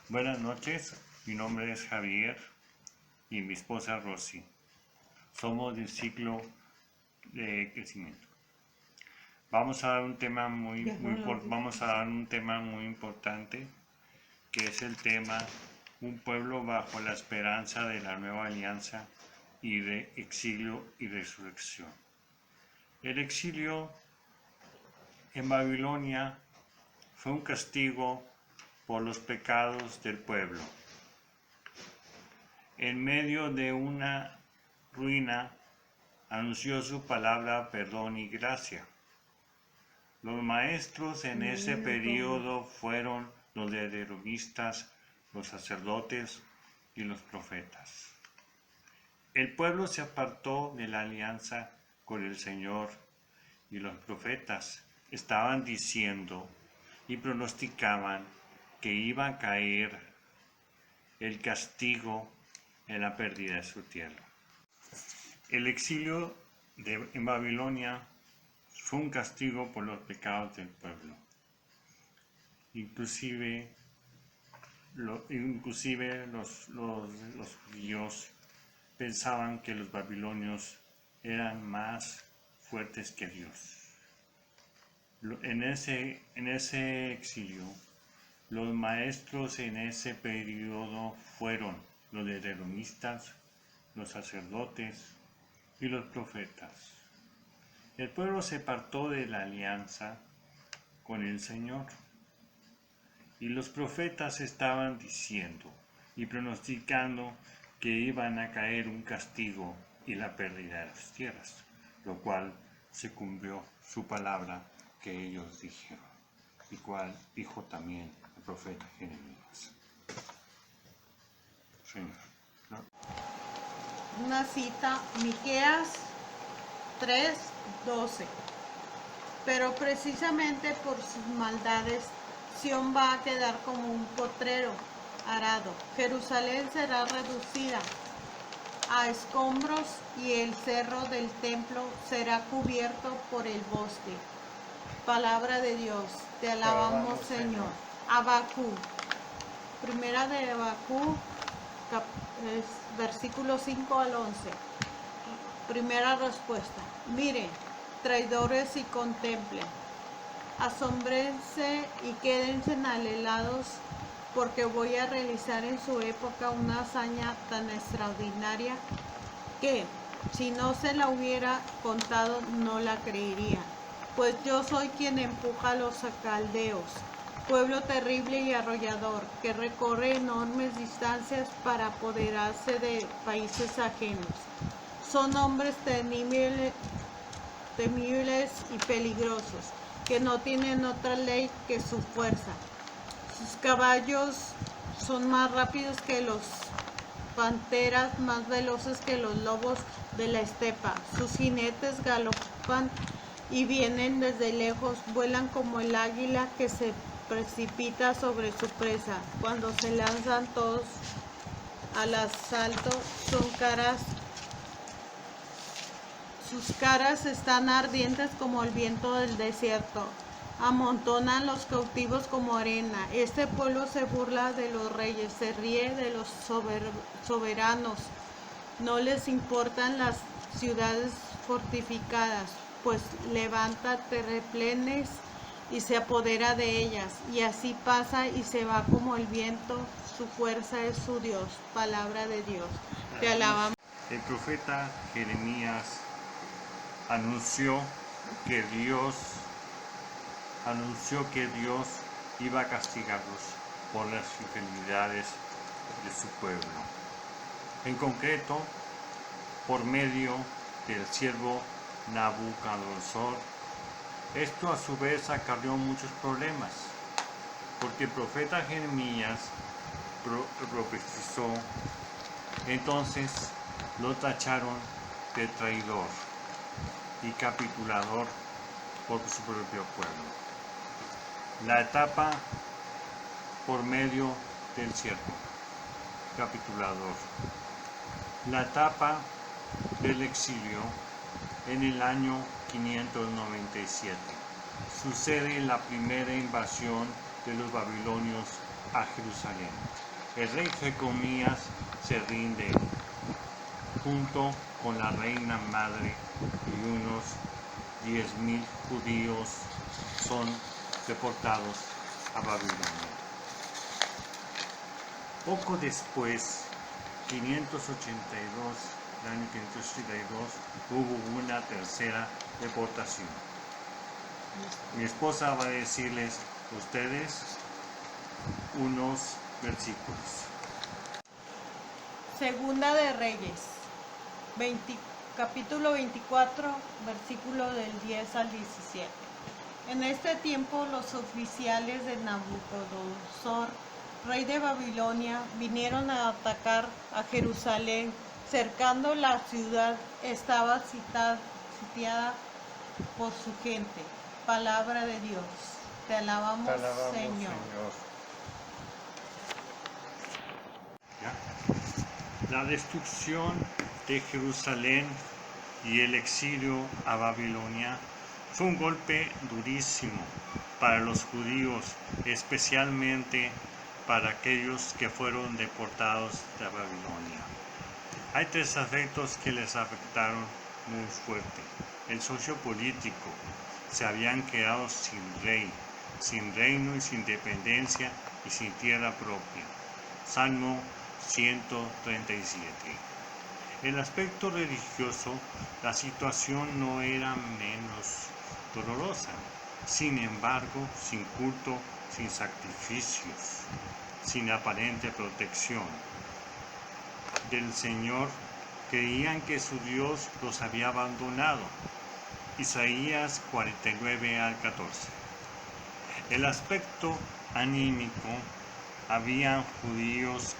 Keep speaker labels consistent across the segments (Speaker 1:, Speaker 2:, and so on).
Speaker 1: Buenas noches, mi nombre es Javier y mi esposa Rosy. Somos del ciclo de crecimiento. Vamos a dar un tema muy importante, que es el tema Un pueblo bajo la esperanza de la nueva alianza y de exilio y resurrección. El exilio en Babilonia fue un castigo por los pecados del pueblo. En medio de una ruina, anunció su palabra, perdón y gracia. Los maestros en ese periodo fueron los deuteronomistas, los sacerdotes y los profetas. El pueblo se apartó de la alianza con el Señor y los profetas estaban diciendo y pronosticaban que iba a caer el castigo en la pérdida de su tierra. El exilio en Babilonia fue un castigo por los pecados del pueblo. Inclusive los judíos pensaban que los babilonios eran más fuertes que Dios. En ese exilio, los maestros en ese periodo fueron los deuteronomistas, los sacerdotes y los profetas. El pueblo se apartó de la alianza con el Señor y los profetas estaban diciendo y pronosticando que iban a caer un castigo y la pérdida de las tierras, lo cual se cumplió su palabra que ellos dijeron, y cual dijo también el profeta Jeremías. Señor, ¿no?
Speaker 2: Una cita, Miqueas 3:12. Pero precisamente por sus maldades, Sión va a quedar como un potrero arado. Jerusalén será reducida a escombros y el cerro del templo será cubierto por el bosque. Palabra de Dios, te alabamos, Señor. Abacú, primera de Abacú, versículo 5 al 11. Primera respuesta. Miren, traidores, y contemplen. Asómbrense y quédense anhelados, porque voy a realizar en su época una hazaña tan extraordinaria que, si no se la hubiera contado, no la creería. Pues yo soy quien empuja a los caldeos, pueblo terrible y arrollador, que recorre enormes distancias para apoderarse de países ajenos. Son hombres temibles y peligrosos, que no tienen otra ley que su fuerza. Sus caballos son más rápidos que los panteras, más veloces que los lobos de la estepa. Sus jinetes galopan y vienen desde lejos, vuelan como el águila que se precipita sobre su presa. Cuando se lanzan todos al asalto, sus caras están ardientes como el viento del desierto. Amontonan los cautivos como arena. Este pueblo se burla de los reyes, se ríe de los soberanos. No les importan las ciudades fortificadas, pues levanta terraplenes y se apodera de ellas. Y así pasa y se va como el viento. Su fuerza es su Dios. Palabra de Dios. Te alabamos.
Speaker 1: El profeta Jeremías anunció que Dios iba a castigarlos por las infidelidades de su pueblo. En concreto, por medio del siervo Nabucodonosor. Esto a su vez acarreó muchos problemas, porque el profeta Jeremías profetizó, entonces lo tacharon de traidor y capitulador por su propio pueblo. La etapa por medio del siervo capitulador. La etapa del exilio en el año 597. Sucede la primera invasión de los babilonios a Jerusalén. El rey Jecomías se rinde junto con la reina madre y unos 10.000 judíos son deportados a Babilonia. Poco después, 582, el año 582, hubo una tercera deportación. Mi esposa va a decirles a ustedes unos versículos.
Speaker 2: Segunda de Reyes, capítulo 24, versículo del 10 al 17. En este tiempo los oficiales de Nabucodonosor, rey de Babilonia, vinieron a atacar a Jerusalén. Cercando la ciudad estaba sitiada por su gente. Palabra de Dios. Te alabamos, Señor.
Speaker 1: ¿Ya? La destrucción de Jerusalén y el exilio a Babilonia fue un golpe durísimo para los judíos, especialmente para aquellos que fueron deportados de Babilonia. Hay tres aspectos que les afectaron muy fuerte. El sociopolítico, se habían quedado sin rey, sin reino y sin dependencia y sin tierra propia. Salmo 137. El aspecto religioso, la situación no era menos dolorosa. Sin embargo, sin culto, sin sacrificios, sin aparente protección del Señor, creían que su Dios los había abandonado. Isaías 49 al 14. El aspecto anímico, habían judíos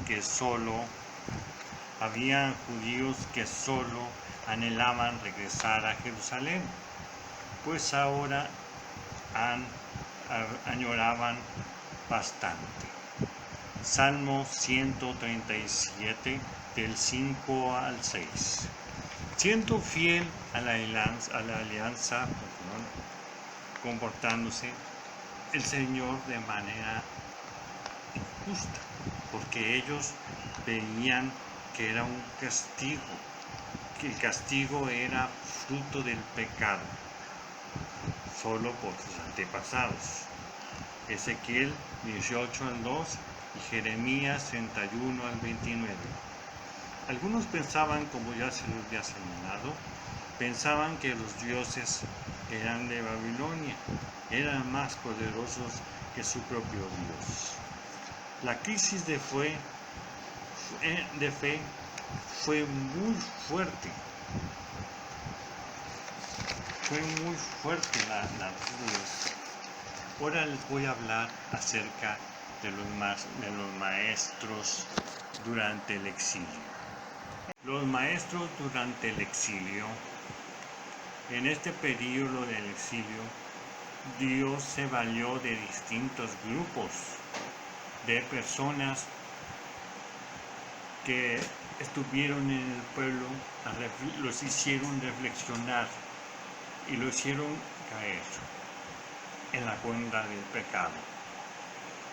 Speaker 1: que solo anhelaban regresar a Jerusalén, pues ahora añoraban bastante. Salmo 137 del 5 al 6. Siendo fiel a la alianza, comportándose el Señor de manera injusta, porque ellos veían que era un castigo, que el castigo era fruto del pecado, solo por sus antepasados. Ezequiel 18 al 2 y Jeremías 31 al 29. Algunos pensaban, como ya se los había señalado, pensaban que los dioses eran de Babilonia, eran más poderosos que su propio Dios. La crisis de fe fue muy fuerte. Fue muy fuerte la Ahora les voy a hablar acerca de los maestros durante el exilio. Los maestros durante el exilio, en este periodo del exilio, Dios se valió de distintos grupos de personas que estuvieron en el pueblo, los hicieron reflexionar y lo hicieron caer en la cuenta del pecado.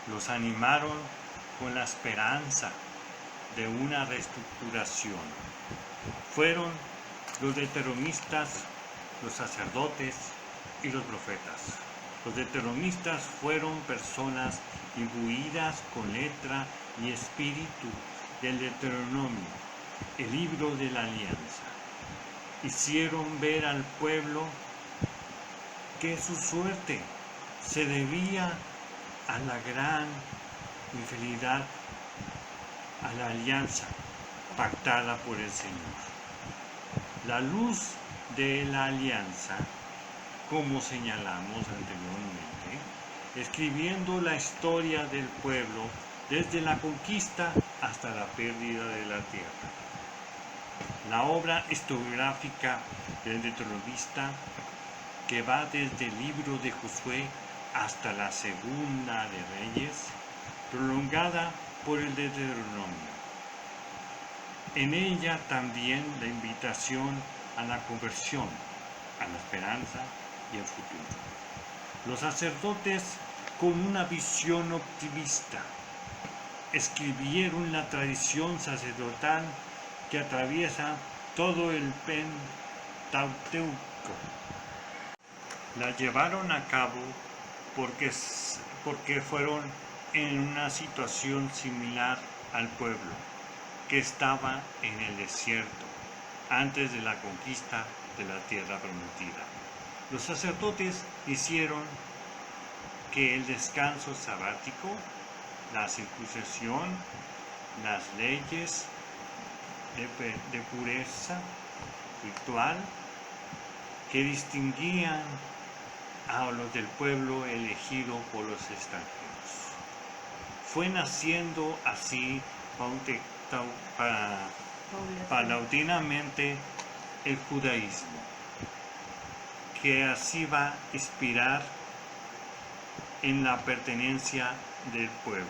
Speaker 1: Los animaron con la esperanza de una reestructuración. Fueron los deuteronomistas, los sacerdotes y los profetas. Los deuteronomistas fueron personas imbuidas con letra y espíritu del Deuteronomio, el libro de la alianza. Hicieron ver al pueblo que su suerte se debía a la gran infidelidad a la alianza pactada por el Señor. La luz de la alianza, como señalamos anteriormente, escribiendo la historia del pueblo desde la conquista hasta la pérdida de la tierra. La obra historiográfica del deuteronomista, que va desde el libro de Josué hasta la segunda de Reyes, prolongada por el Deuteronomio. En ella también la invitación a la conversión, a la esperanza y al futuro. Los sacerdotes con una visión optimista escribieron la tradición sacerdotal que atraviesa todo el Pentateuco. La llevaron a cabo porque fueron en una situación similar al pueblo que estaba en el desierto antes de la conquista de la tierra prometida. Los sacerdotes hicieron que el descanso sabático, la circuncisión, las leyes de pureza ritual que distinguían a los del pueblo elegido por los extranjeros. Fue naciendo así paulatinamente el judaísmo, que así va a inspirar en la pertenencia del pueblo,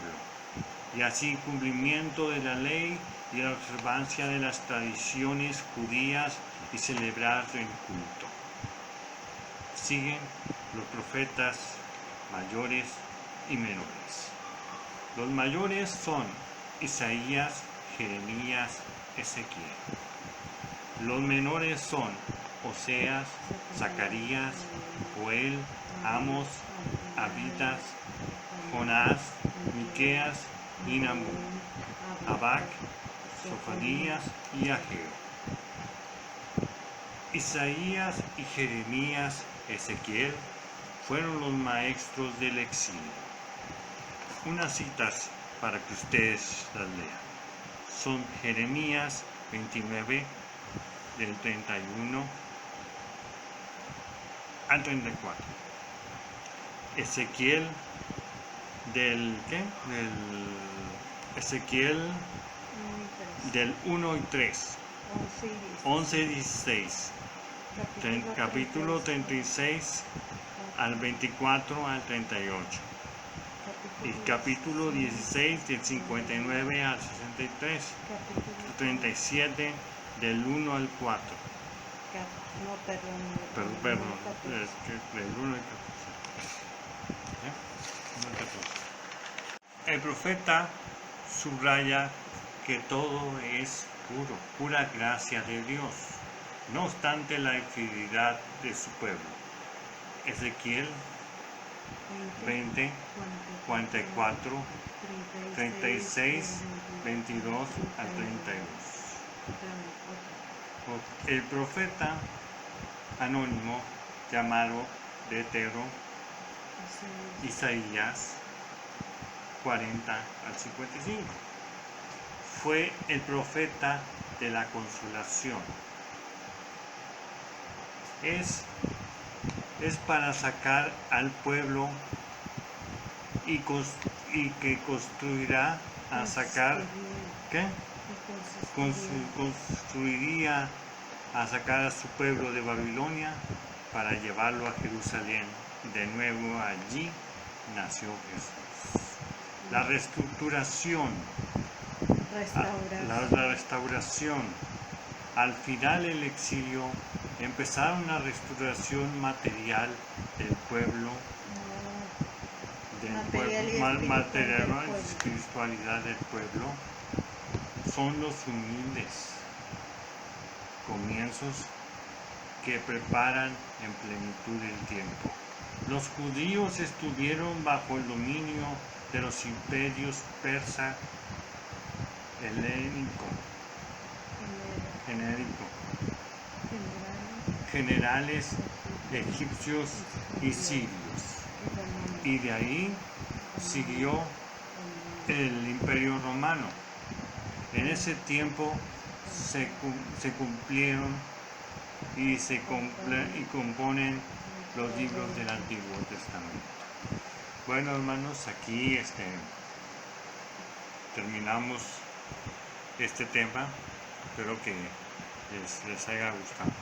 Speaker 1: y así cumplimiento de la ley y la observancia de las tradiciones judías y celebrar el culto. Siguen los profetas mayores y menores. Los mayores son Isaías, Jeremías, Ezequiel. Los menores son Oseas, Zacarías, Joel, Amos, Abidas, Jonás, Miqueas y Nahum, Habac, Sofonías y Ageo. Isaías y Jeremías, Ezequiel fueron los maestros del exilio. Unas citas para que ustedes las lean. Son Jeremías 29, del 31 al 34. Ezequiel Ezequiel del 1 y 3. 11 y 16. Capítulo 36 al 24 al 38. Y capítulo 16 del 59 al 63. 37 del 1 al 4. Perdón, del 1 al 14. El profeta subraya que todo es pura gracia de Dios, no obstante la infidelidad de su pueblo. Ezequiel 20, 44, 36, 22 al 32. El profeta anónimo llamado Deutero, Isaías 40 al 55. Fue el profeta de la consolación. Es para sacar al pueblo y que construirá a sacar, construiría a sacar a su pueblo de Babilonia para llevarlo a Jerusalén. De nuevo allí nació Jesús. La reestructuración, la restauración. Al final del exilio empezaron la restauración material del pueblo, material y espiritualidad del pueblo. Son los humildes comienzos que preparan en plenitud el tiempo. Los judíos estuvieron bajo el dominio de los imperios persa, generales egipcios y sirios, y de ahí siguió el imperio romano. En ese tiempo se cumplieron y componen los libros del Antiguo Testamento. Bueno, hermanos, aquí terminamos este tema. Espero que les haya gustado.